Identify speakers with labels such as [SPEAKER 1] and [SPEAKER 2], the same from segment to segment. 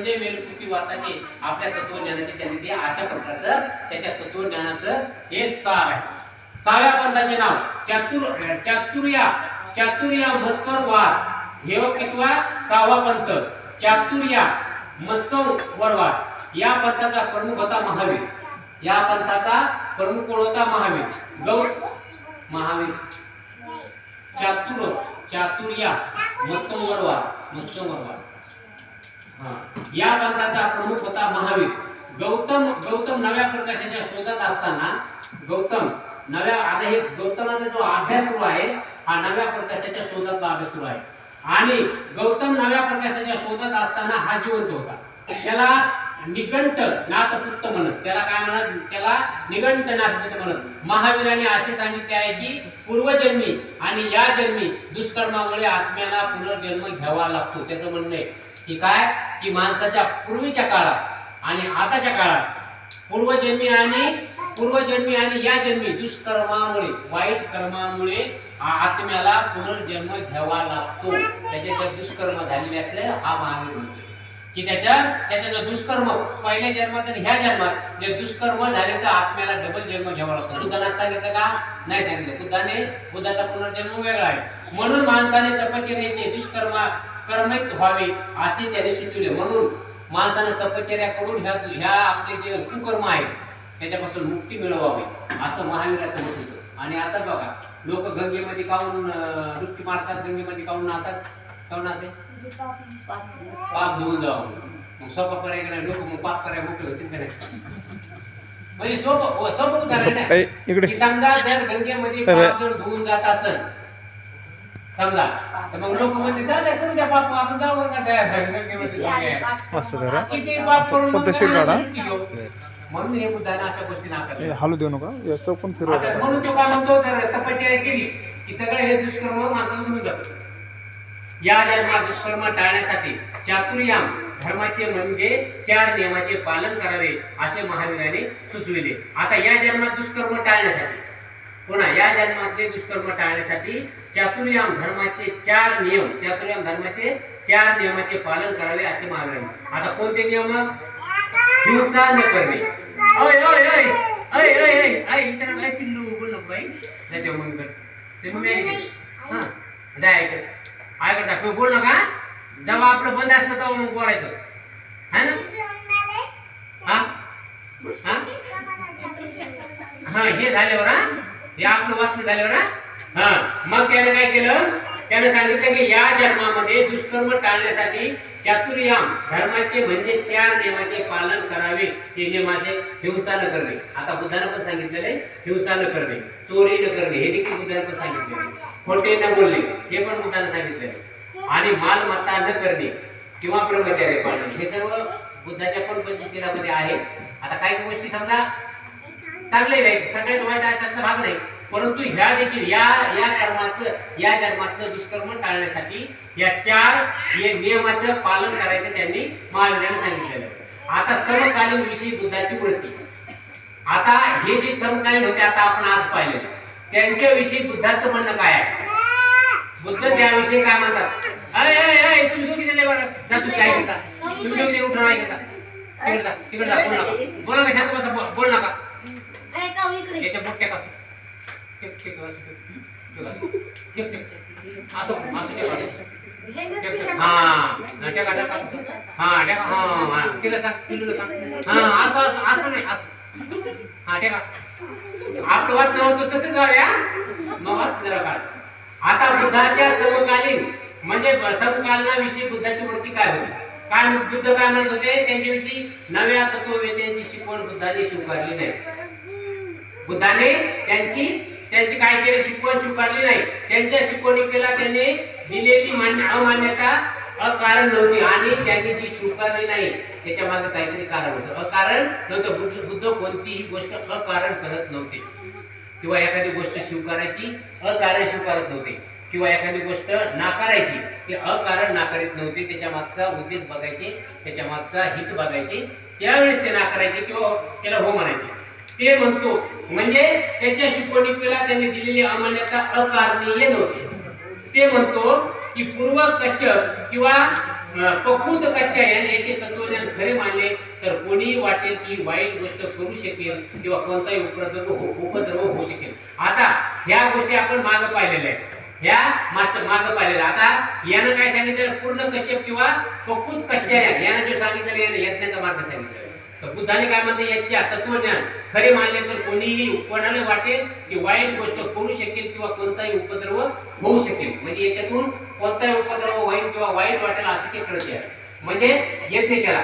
[SPEAKER 1] संजय मेलकुटी वाचाचे आपल्या तत्वज्ञानाचे त्यांनी ते अशा प्रकारचं त्याच्या तत्वज्ञानाचं हे सार आहे. 6व्या पंथाचे नाव चातुर्या मत्सर वाद. हे कितवा 6वा पंथ चातुर्या मत्सर वरवाद. या पंथाचा प्रमुख होता महावीर. या पंथाचा प्रमुख कोण होता? महावीर. चातुर्या मत्सर वरवाद. या पंथाचा प्रमुख होता महावीर. गौतम नव्या प्रकाशाच्या शोधात असताना आता हे गौतमाचा जो अभ्यास सुरू आहे हा नव्या प्रकाशाच्या शोधाचा अभ्यास सुरू आहे. आणि गौतम नव्या प्रकाशाच्या शोधात असताना हा जिवंत होता. त्याला निगंट नाथपुत्त म्हणत. त्याला काय म्हणत? त्याला निगंट नाथपुत्त म्हणत. महावीराने असे सांगितले आहे की पूर्वजन्मी आणि या जन्मी दुष्कर्मामुळे आत्म्याला पुनर्जन्म घ्यावा लागतो. त्याचं म्हणणं आहे की काय की माणसाच्या पूर्वीच्या काळात आणि आताच्या काळात पूर्वजन्मी आणि या जन्मी दुष्कर्मामुळे वाईट कर्मामुळे आत्म्याला पुनर्जन्म घ्यावा लागतो. त्याच्या दुष्कर्म झालेले असले हा महावीर म्हणतो की त्याच्या जो दुष्कर्म पहिल्या जन्मात आणि ह्या जन्मात जे दुष्कर्म झाले तर आत्म्याला डबल जन्म घ्यावा लागतो. बुद्धाने सांगितलं का? नाही सांगितलं. बुद्धाचा पुनर्जन्म वेगळा आहे. म्हणून माणसाने तपश्चर्येचे कर्मित व्हावे असे त्याने सुचवले. म्हणून माणसाने तपश्चर्या करून ह्या आपले जे कुकर्म आहेत त्याच्यापासून मुक्ती मिळवावी असं महावीराचं मत होतं. आणि आता बघा लोक गंगेमध्ये काहून डुबकी मारतात, गंगेमध्ये काहून नाहतात? पाप धुवून जावं. मग सोपं करायचं नाही. लोक मग पाप करायला मोकळे होतील का नाही? म्हणजे सोपं उदाहरण आहे की समजा जर गंगेमध्ये पाप जर धुवून जात असेल समजा तर मग लोक म्हणते चालेल करू द्या पाप, आपण जाऊ का त्या गंगेमध्ये किती पाप करून म्हणून हे बुद्धाने अशा गोष्टी नाकारल्या.
[SPEAKER 2] हालू देऊ नका याचं पण फिरवा.
[SPEAKER 1] म्हणून तो काय म्हणतो तर तपश्चर्या केली की सगळे हे दुष्कर्म माणसाला सोडून जातं. या जन्मात दुष्कर्म टाळण्यासाठी चातुर्याम धर्माचे म्हणजे 4 नियमाचे पालन करावे असे महावीराने सुचविले. आता या जन्मात दुष्कर्म टाळण्यासाठी पुन्हा या जन्मातले दुष्कर्म टाळण्यासाठी चातुर्याम धर्माचे 4 नियमाचे पालन करावे असे महावीराने. आता कोणते नियम? हिंसा न करणे. पिल्लू बोल नको बाई ऐकता बोल नका. जेव्हा आपलं बंद असलं तेव्हा मग बोलायचं है ना. हे झाल्यावर हे आपलं वाचन झाल्यावर मग त्याने काय केलं? त्याने सांगितलं की या जन्मामध्ये दुष्कर्म टाळण्यासाठी चातुर्याम धर्माचे म्हणजे 4 नियमाचे पालन करावे. ते नियमाचे हिंसा न करणे. आता बुद्धाने पण सांगितलेले हिंसा न करणे, चोरी न करणे हे देखील बुद्धाने पण सांगितलेले. खोटे न बोलणे हे पण बुद्धाने सांगितलेले. आणि मालमत्ता न करणे किंवा ब्रह्मचर्य पाळणे हे सर्व बुद्धाच्या पण पंचशीलामध्ये आहे. आता काही गोष्टी समजा चांगले नाही, सगळ्यात वाईट अशातला भाग नाही, परंतु ह्या देखील या जन्मातलं दुष्कर्म टाळण्यासाठी या 4 नियमाचं पालन करायचं त्यांनी महावीराने सांगितलेलं. आता समकालीन विषयी बुद्धाची वृत्ती. आता हे जे समकालीन होते आता आपण आज पाहिले त्यांच्याविषयी बुद्धाचं म्हणणं काय आहे? बुद्ध त्याविषयी काय म्हणतात? तुम्ही दोघी जण जा, तू काय करता? तुम्ही दोघी उठून नाही करता तिकडे जा, बोल नका शांत बसा, बोल नका. याच्या मोठ्या कसं आपलं वाद नव्हतं तसंच जाऊया. मग जरा काढ. आता बुद्धाच्या समकालीन म्हणजे समकालीनाविषयी बुद्धाची वृत्ती काय होती? काय बुद्ध काय म्हणत होते? त्यांच्याविषयी नव्या तत्ववेत्यांची शिकवण बुद्धाने स्वीकारली नाही. बुद्धाने त्यांची काय केली? शिकवण स्वीकारली नाही. त्यांच्या शिकवणीला त्यांनी दिलेली अमान्यता अकारण नव्हती आणि त्यांनी जी स्वीकारली नाही त्याच्या मागे काहीतरी कारण होतं. अकारण नव्हतं. बुद्ध कोणतीही गोष्ट अकारण करत नव्हते किंवा एखादी गोष्ट स्वीकारायची अकारण स्वीकारत नव्हते किंवा एखादी गोष्ट नाकारायची ते अकारण नाकारित नव्हते. त्याच्या मागचा उद्देश बघायचे, त्याच्या मागचा हित बघायचे, त्यावेळेस ते नाकारायचे किंवा त्याला हो म्हणायचे. ते म्हणतो म्हणजे त्याच्या शिकवणीला त्यांनी दिलेली अमान्यता अकारणीय नव्हती. ते म्हणतो की पूर्व कश्यप किंवा पक्वत कच्च्या याचे तत्वज्ञान खरे मानले तर कोणीही वाटेल की वाईट गोष्ट करू शकेल किंवा कोणताही उपद्रव होऊ शकेल. आता ह्या गोष्टी आपण मागं पाहिलेल्या आहेत, ह्या मागं पाहिलेल्या. आता यानं काय सांगितलं, पूर्ण कश्यप किंवा पक्वत कच्च्या यानं जे सांगितलं यानं यज्ञाचा मार्ग सांगितलं. तर बुद्धाने काय म्हणते, याच्या तत्वज्ञान खरे मानले तर कोणाला वाटेल की वाईट गोष्ट करू शकेल किंवा कोणताही उपद्रव होऊ शकेल. म्हणजे याच्यातून कोणताही उपद्रव होईल किंवा वाईट वाटेल असं ते कळते. म्हणजे यज्ञ केला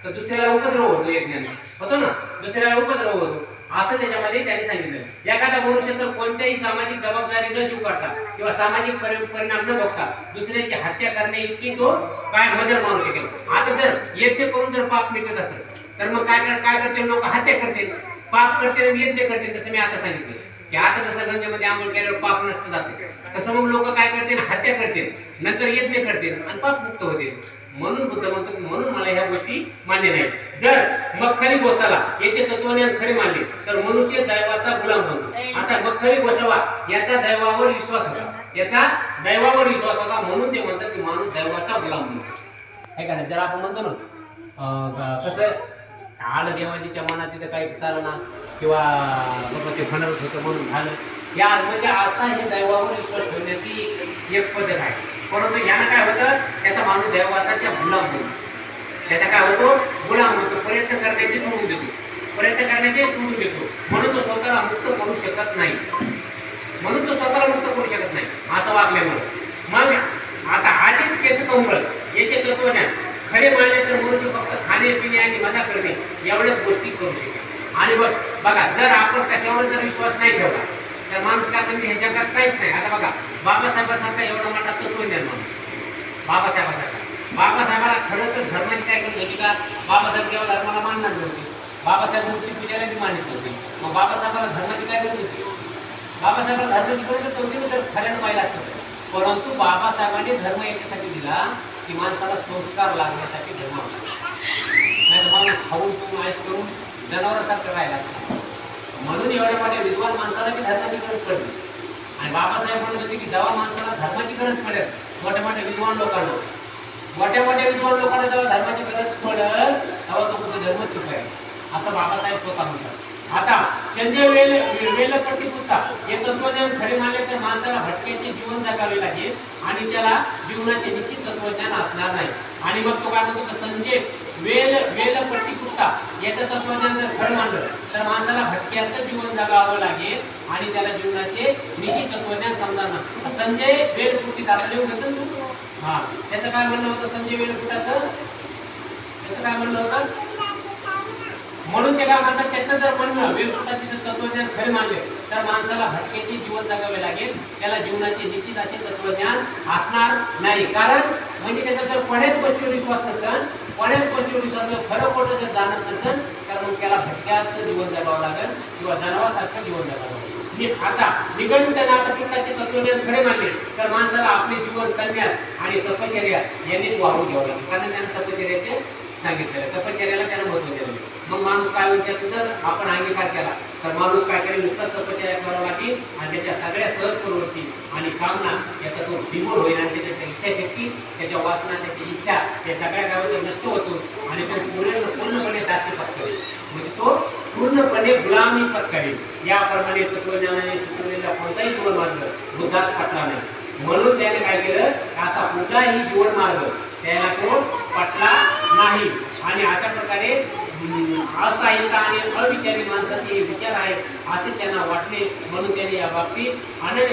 [SPEAKER 1] तर दुसऱ्याला उपद्रव होतो, यज्ञाने होतो ना, दुसऱ्याला उपद्रव होतो असं त्याच्यामध्ये त्यांनी सांगितलं. एखादा मनुष्य तर कोणत्याही सामाजिक जबाबदारी न स्वीकारता किंवा सामाजिक परिणाम न बघता दुसऱ्याची हत्या करणे इतकी तो काय बदल मानू शकेल. आता जर यज्ञ करून जर पाप मिटत असेल तर मग काय करते, लोक हत्या करतील, पाप करतील आणि यज्ञ करतील. जसं मी आता सांगितलं की आता जसं गंगेमध्ये आंघोळ केल्यावर पाप नसतं जाते, तसं मग लोक काय करतील, हत्या करतील, नंतर यज्ञ करतील आणि पाप मुक्त होतील. म्हणून बुद्ध म्हणतो, म्हणून मला ह्या गोष्टी मान्य नाही. जर मखली गोसाला याचे तत्वज्ञान खरे मानले तर मनुष्य दैवाचा गुलाम बनतो. आता मखली गोसावा याचा दैवावर विश्वास होता, याचा दैवावर विश्वास होता, म्हणून ते म्हणतात की माणूस दैवाचा गुलाम बनतो. हे का नाही, जर आपण म्हणतो ना कसं आलं देवाजीच्या मनात तिथं काही चालना किंवा बाबा ते फणवत होतं म्हणून झालं, या म्हणजे आता हे दैवावर विश्वास ठेवण्याची एक पद्धत आहे. परंतु यानं काय होतं, त्याचा माणूस दैवाचा गुलाम होतो, त्याचा काय होतो, गुलाम होतो, प्रयत्न करण्याचे सोडून देतो, प्रयत्न करण्याचे सोडून देतो. म्हणून तो स्वतःला मुक्त करू शकत नाही, म्हणून तो स्वतःला मुक्त करू शकत नाही असं वागल्यामुळे. मग आता आधीच केस कंबळ याचे तत्वज्ञान खरे मानले तर मनुष्य फक्त खाणे पिणे आणि मजा करणे एवढ्याच गोष्टी करू शकेल. आणि बघा, जर आपण कशावर जर विश्वास नाही ठेवला तर माणूस काय म्हणजे ह्या जगात काहीच नाही. आता बघा, बाबासाहेबांसारखा एवढा मोठा तत्वज्ञान माणूस, बाबासाहेबाला खरं तर धर्माची काय करत होती का, बाबासाहेब केवळ धर्माला मानणार नव्हते, बाबासाहेब मूर्ती पूजाला बी मानित नव्हते. मग बाबासाहेबाला धर्माची काय करत होती, बाबासाहेबाला धर्माची गरजच नव्हती तर खऱ्यानं पाहिलं असतं. परंतु बाबासाहेबांनी धर्म याच्यासाठी दिला की माणसाला संस्कार लागण्यासाठी धर्म होता. नाही तर माणूस खाऊन पिऊन आयश करून जनावरांसारखं राहायला. म्हणून एवढ्या मोठ्या विद्वान माणसाला की धर्माची गरज पडली. आणि बाबासाहेब म्हणत होते की जेव्हा माणसाला धर्माची गरज पडेल, मोठ्या मोठ्या विद्वान लोकांना जेव्हा धर्माची गरज पडेल तेव्हा तो कुठे धर्म शिकाय असं बाबासाहेब स्वतः म्हणतात. आता संजय वेलपट्टी पुस्तक हे तत्वज्ञान खरे मानले तर माणसाला भटक्याचे जीवन जगावे लागेल आणि त्याला जीवनाचे निश्चित तत्वज्ञान असणार नाही. आणि मग तो काय म्हणतो की संजय वेलपट्टी पुस्तक याचं तत्वज्ञान जर खरं मानलं तर माणसाला भटक्याचं जीवन जगावं लागेल आणि त्याला जीवनाचे निश्चित तत्वज्ञान समजणार नाही. संजय वेलपुट्टी आता लिहून घेतो तू, हा त्याचं काय म्हणणं होतं, संजय वेलपुटाचं त्याचं काय म्हणणं होतं, म्हणून ते काय म्हणतात, त्याचं जर म्हणणं वेलपुटाचे तत्वज्ञान खरे मानले तर माणसाला भटक्याचे जीवन जगावे लागेल, त्याला जीवनाचे निश्चित असे तत्वज्ञान असणार नाही. कारण म्हणजे त्याचा जर कोण्याच गोष्टीवर विश्वास नसेल, कोण्याच गोष्टीवर विश्वास खरं खोटं जर जाणत नसेल तर मग त्याला भटक्याचं जीवन जगावं लागेल किंवा जनावरासारखं जीवन जगावं लागेल. आता निगडित नाथपिंडाचे तत्वज्ञान खरे मानले तर माणसाला आपले जीवन संन्यास आणि तपश्चर्या यांनीच वाहून घ्यावं लागेल. कारण त्याने तपश्चर्याचे सांगितलेलं, तपश्चर्याला त्यानं महत्व दिलं. मग माणूस काय विचारतो, जर आपण अंगीकार केला तर माणूस काय करेल, नुसताच तपश्चर्या करावं लागेल आणि त्याच्या सगळ्या सहज प्रवृत्ती आणि कामना याचा तो बिमोड होईल आणि त्याच्या इच्छाशक्ती, त्याच्या वासना, त्याची इच्छा या सगळ्या गावात नष्ट होतो आणि तो पूर्णपणे दास्य पत्करेल, म्हणजे तो पूर्णपणे गुलामी पत्करेल. याप्रमाणे तत्वज्ञानाने सुचवलेला कोणताही जीवन मार्ग बुद्धास पटला नाही. म्हणून त्याने काय केलं, असा कुठलाही जीवन मार्ग त्याला तो पटला नाही. आणि अशा प्रकारे असाहिता आणि अविचारी माणसाचे विचार आहे असे त्यांना वाटले. म्हणून त्यांनी या बाबतीत अनेक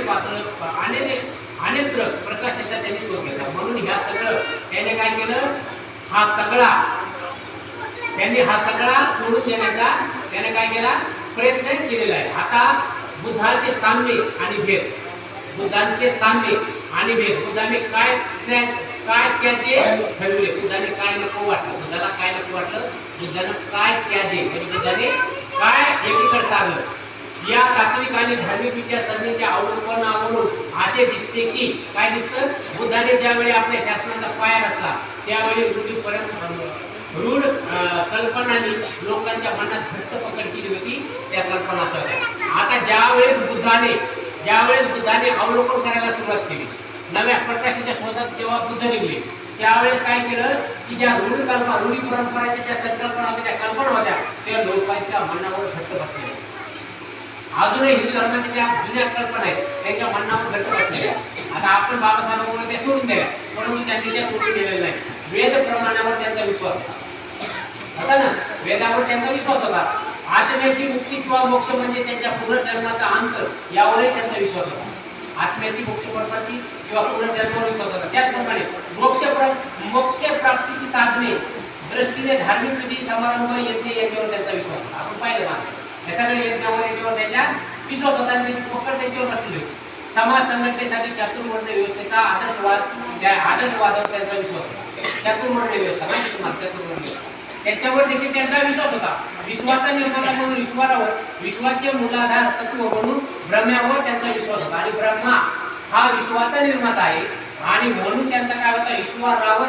[SPEAKER 1] प्रकाशाचा त्यांनी शोध घेतला. म्हणून ह्या सगळं त्याने काय केलं, त्यांनी हा सगळा सोडून देण्याचा त्याने काय केला, प्रयत्न केलेला आहे. आता बुद्धाचे साम्य आणि भेद, बुद्धांचे साम्य आणि भेद, बुद्धाने काय त्याचे ठरवले, बुद्धाने काय नको वाटलं, बुद्धाला काय नको वाटलं, बुद्धानं काय त्याचे म्हणजे बुद्धाने काय एकीकडे सारलं. या तात्विक आणि धार्मिक विचारसरणीच्या अवलंबनावरून असे दिसते की काय दिसतं, बुद्धाने ज्यावेळी आपल्या शासनाचा पाया रचला त्यावेळी रूढ कल्पनांनी लोकांच्या मनात घट्ट पकड केली होती त्या कल्पना. आता ज्यावेळेस बुद्धाने अवलोकन करायला सुरुवात केली, नव्या प्रकाशाच्या शोधात जेव्हा बुद्ध निघले त्यावेळेस काय केलं की ज्या रूढी परंपराच्या ज्या संकल्पना होत्या, त्या कल्पना होत्या, त्या लोकांच्या मनावर घट्ट बसलेल्या. अजूनही हिंदू धर्माच्या ज्या जुन्या कल्पना आहेत त्यांच्या मनावर घट्ट बसलेल्या. आता आपण बाबासाहेबांमुळे त्या सोडून द्या, परंतु त्यांनी त्या सोडून दिलेल्या नाही. वेद प्रमाणावर त्यांचा विश्वास होता ना, वेदावर त्यांचा विश्वास होता. आत्म्याची मुक्ती किंवा मोक्ष म्हणजे त्यांच्या पुनर्जन्माचा अंत यावरही त्यांचा विश्वास होता. आत्म्याची मोक्ष प्राप्ती किंवा पुनर्जन्मावर विश्वास होता. त्याचप्रमाणे मोक्ष प्राप्तीची साधने दृष्टीने धार्मिक विधी समारंभ यज्ञ याच्यावर त्यांचा विश्वास होता. आपण पाहिलं ना, या सगळ्या यज्ञावर याच्यावर त्यांच्या विश्वास होता आणि त्याची पकड त्यांच्यावर बसली होती. समाज संघटनेसाठी चातुर्वर्ण व्यवस्थेचा आदर्शवादावर त्यांचा विश्वास होता. चातुर्वर्ण व्यवस्था माहिती तुम्हाला, चातुर्वर्ण व्यवस्था त्याच्यावर देखील त्यांचा विश्वास होता. विश्वाचा निर्माता म्हणून ईश्वरावर, विश्वाचे मूलाधार तत्व म्हणून ब्रह्म्यावर त्यांचा विश्वास होता. आणि ब्रह्मा हा विश्वाचा निर्माता आहे आणि म्हणून त्यांचा काय होता, ईश्वरावर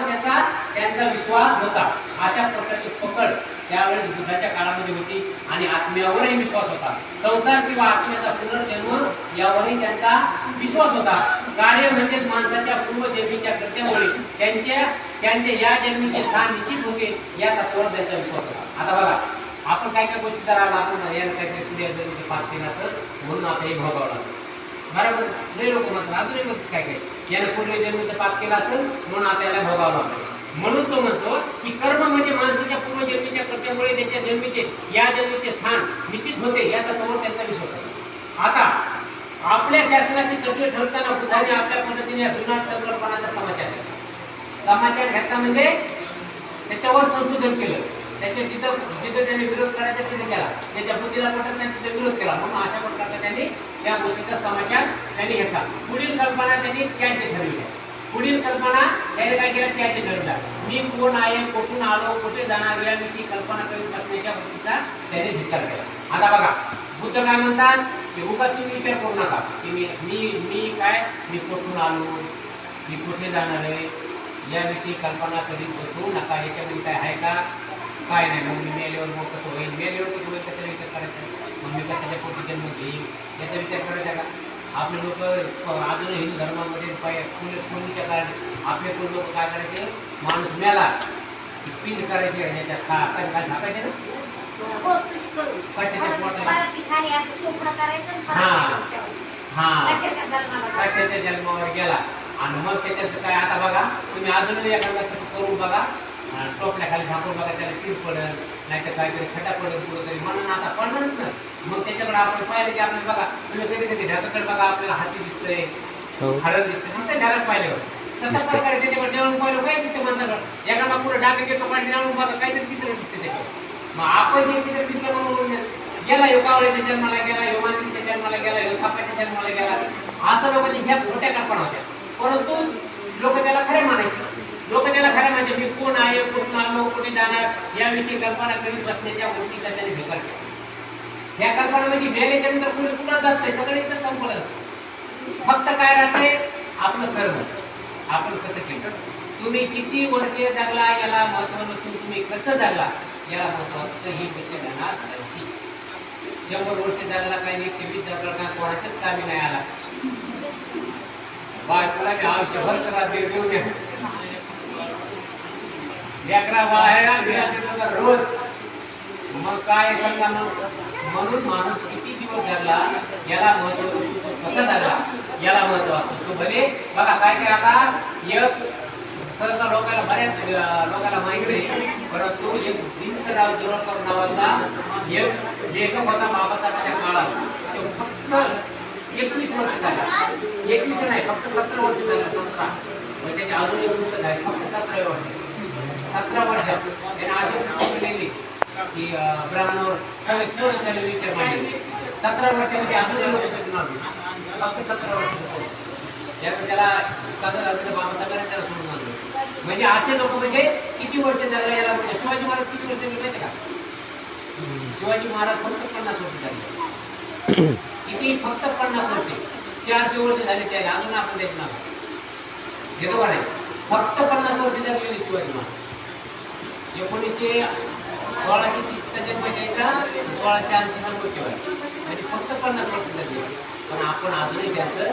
[SPEAKER 1] त्यांचा विश्वास होता. अशा प्रकारची पकड त्यावेळेस बुद्धाच्या काळामध्ये होती आणि आत्म्यावरही विश्वास होता. संसार किंवा आत्म्याचा पुनर्जन्म यावरही त्यांचा विश्वास होता. कार्य म्हणजेच माणसाच्या पूर्वजन्मीच्या कृत्यामुळे त्यांचे या जन्मीचे स्थान निश्चित होते या तत्वावर त्यांचा विश्वास होता. आता बघा, आपण काय काय गोष्टी करायला आपण याला काहीतरी पुढे जन्मीचे पाप केला तर म्हणून आता हे भोगावं लागतं. बरोबर, लय लोक म्हणतात अजूनही म्हणतात काय काय यानं पूर्व जन्मीचं पाप केला असेल म्हणून आता याला भोगावं लागतं. म्हणून तो म्हणतो की कर्म म्हणजे माणसाच्या पूर्वजन्मीच्या कृत्यामुळे त्याच्या जन्मीचे या जन्मीचे स्थान निश्चित होते या तत्वावर त्यांचा विश्वास होता. आता आपल्या शासनाची तत्वे ठरताना बुद्धाने आपल्या पद्धतीने या जुनाट संकल्पनाचा समाचार घेतला म्हणजे त्याच्यावर संशोधन केलं. जिथं त्यांनी विरोध करायचा तिथे केला, त्याच्या बुद्धीला पटत नाही तिथे विरोध केला. म्हणून अशा प्रकारचा त्यांनी त्या गोष्टीचा समाचार त्यांनी घेतला. पुढील कल्पना त्यांनी त्याचे ठरविल्या. पुढील कल्पना त्याने काय केलं, त्याचे ठरविला. मी कोण आहे, कुठून आलो, कुठे जाणार याविषयी कल्पना करून टाकण्याच्या गोष्टीचा त्याने धिक्कार केला. आता बघा, बुद्ध काय म्हणतात की उगाच तुम्ही विचार करू नका की मी कुठून आलो, मी कुठे जाणार आहे याविषयी कल्पना करीत बसू नका. याच्यामध्ये काय आहे का, काय नाही. मग मी मेल्यावर मग कसं होईल, मेल्यावर कसं होईल त्याचा विचार करायचा. मग मी कशाच्या पोटी जन्म घेईल याचा विचार करायचा का. आपले लोक अजूनही हिंदू धर्मामध्ये पूर्वीच्या काळात आपले पण लोक काय करायचे, माणूस मेला की पिंड करायचे याच्या काय झाकायचे ना, कशाच्या कशाच्या जन्मावर गेला आणि मग त्याच्यात काय. आता बघा तुम्ही अजूनही एखादा कसं करून बघा, टोपल्या खाली झाकून बघा, त्याला तीर पडेल नाही तर काहीतरी खड्डा पडेल कुठं तरी, म्हणून आता पडणारच ना. मग त्याच्याकडे आपण पाहिलं की आपल्याला बघा, तुम्ही कधी कधी ढगाकडे बघा, आपल्याला हाती दिसतंय, हळद दिसतंय ढगात पाहिल्यावर. तसं प्रकारे त्याच्याकडे जेवण पाहिलं काय दिसते माणसाकडे, एका मग पुढे डाग घेतो पाणी जाऊन बघा काहीतरी चित्र दिसते त्याच्यावर. मग आपण जे चित्र दिसलं म्हणून गेला, यो कावळ्याच्या जन्माला गेला, यो माणसाच्या जन्माला गेला, यो सापाच्या जन्माला गेला, असं लोकांची ह्या खोट्या कल्पना होत्या. परंतु लोक त्याला खरे मानायचे. लोक त्याला खरं म्हणजे मी कोण आहे, कुठून आलो, कुठे जाणार याविषयी कल्पना करीत बसण्याच्या गोष्टीचा त्याने धिक्कार केला. ह्या कल्पना म्हणजे मेल्याच्या नंतर पुढे कुठं जात नाही, सगळे इथं संपलं. फक्त काय राहते, आपलं कर्म, आपण कसं केलं. तुम्ही किती वर्षे जगला याला महत्व नसून तुम्ही कसं जगला याला महत्व असतं. ही गोष्ट जाणार नाही. 100 वर्ष जगला काही नाही, 120 जगला का कोणाच्याच कामी नाही आला. बायकोला मी आयुष्यभर करा देऊन लेकरा बाळा रोज, मग काय सांगा. म्हणून माणूस किती दिवस जगला याला महत्व, कसा जगला याला महत्व असतं. तो भले बघा काय काय. आता एक सहसा लोकांना बऱ्याच लोकांना माहिती नाही, परंतु एक भीमराव जोरकर नावाचा एक लेखक होता बाबासाहेबांच्या काळात. तो फक्त 21 वर्ष झाला, 21 नाही फक्त 17 वर्ष झालं. 17 म्हणजे त्याच्या अजून एक पुस्तक आहे फक्त 17 वर्ष. 17 वर्षात त्याने अशी पुस्तकं लिहिली की ब्राह्मणावर त्याने विचार मांडले. 17 वर्षामध्ये अजूनही लोक फक्त 17 वर्ष त्याला बाबासाहेबांना त्याला सोडून आणलं. म्हणजे असे लोक म्हणजे किती वर्ष जगला याला म्हणजे. शिवाजी महाराज किती वर्ष जगले माहिती का. शिवाजी महाराज फक्त 50 वर्ष जगले. किती, फक्त 50 वर्ष. 400 वर्ष झाले त्याला, अजून आपण त्याचं नाव घेतो का नाही. फक्त 50 वर्ष जगलेले शिवाजी महाराज. 1630 जन्म घ्यायचा, 1680 मृत्यू व्हायचा. म्हणजे फक्त 50 वर्ष जगले. पण आपण अजूनही त्याचं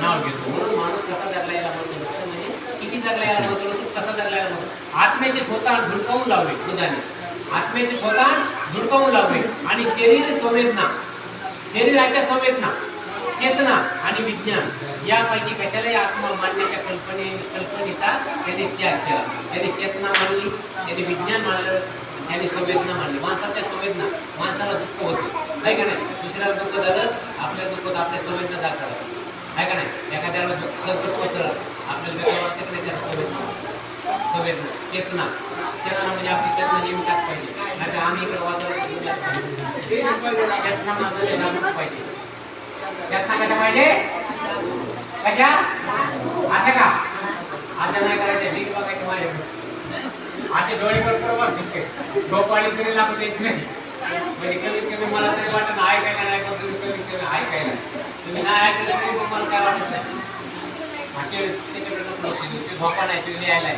[SPEAKER 1] नाव घेतो. म्हणून माणूस कसा जगला याला म्हणतो म्हणजे किती जगलायला मदत होतो, कसं जगलायला मदत. आत्म्याचे थोतांड धुडकावून लावले बुधाने, आत्म्याचे थोतांड धुडकावून लावले आणि शरीर संवेदना, शरीराच्या संवेदना, चेतना आणि विज्ञान यापैकी कशालाही आत्मा मानण्याच्या कल्पनेचा त्याने त्याग केला. त्याने चेतना मानली, त्याने विज्ञान मानलं, त्याने संवेदना मानली. माणसाच्या संवेदना, माणसाला दुःख होते आहे का नाही. दुसऱ्याला दुःख झालं, आपल्या दुःख आपल्या संवेदना दाखवतात आहे का नाही. एखाद्याला दुःख पोचलं, आपल्याला वेगळं वाटतं की नाही, त्याला संवेदना, चेतना. चेतना म्हणजे आपली चेतना नेहमी टाक पाहिजे, नाही तर आम्ही इकडे वातावरण चेतना माझं जाणून पाहिजे. चेतना कशा पाहिजे, कशा अशा का, अशा नाही करायच्या, ढीक बघायचे माझ्याकडे, असे डोळे बरोबर बघते, झोप आली तरी लागू द्यायची नाही. म्हणजे कमीत कमी मला तरी वाटत ना ऐकायला नाही, पण तुम्ही कमीत कमी ऐकायला, तुम्ही नाही ऐकलं तरी तुम्हाला काय वाटत नाही. त्याच्याकडे झोपा नाही, तुम्ही लिहायला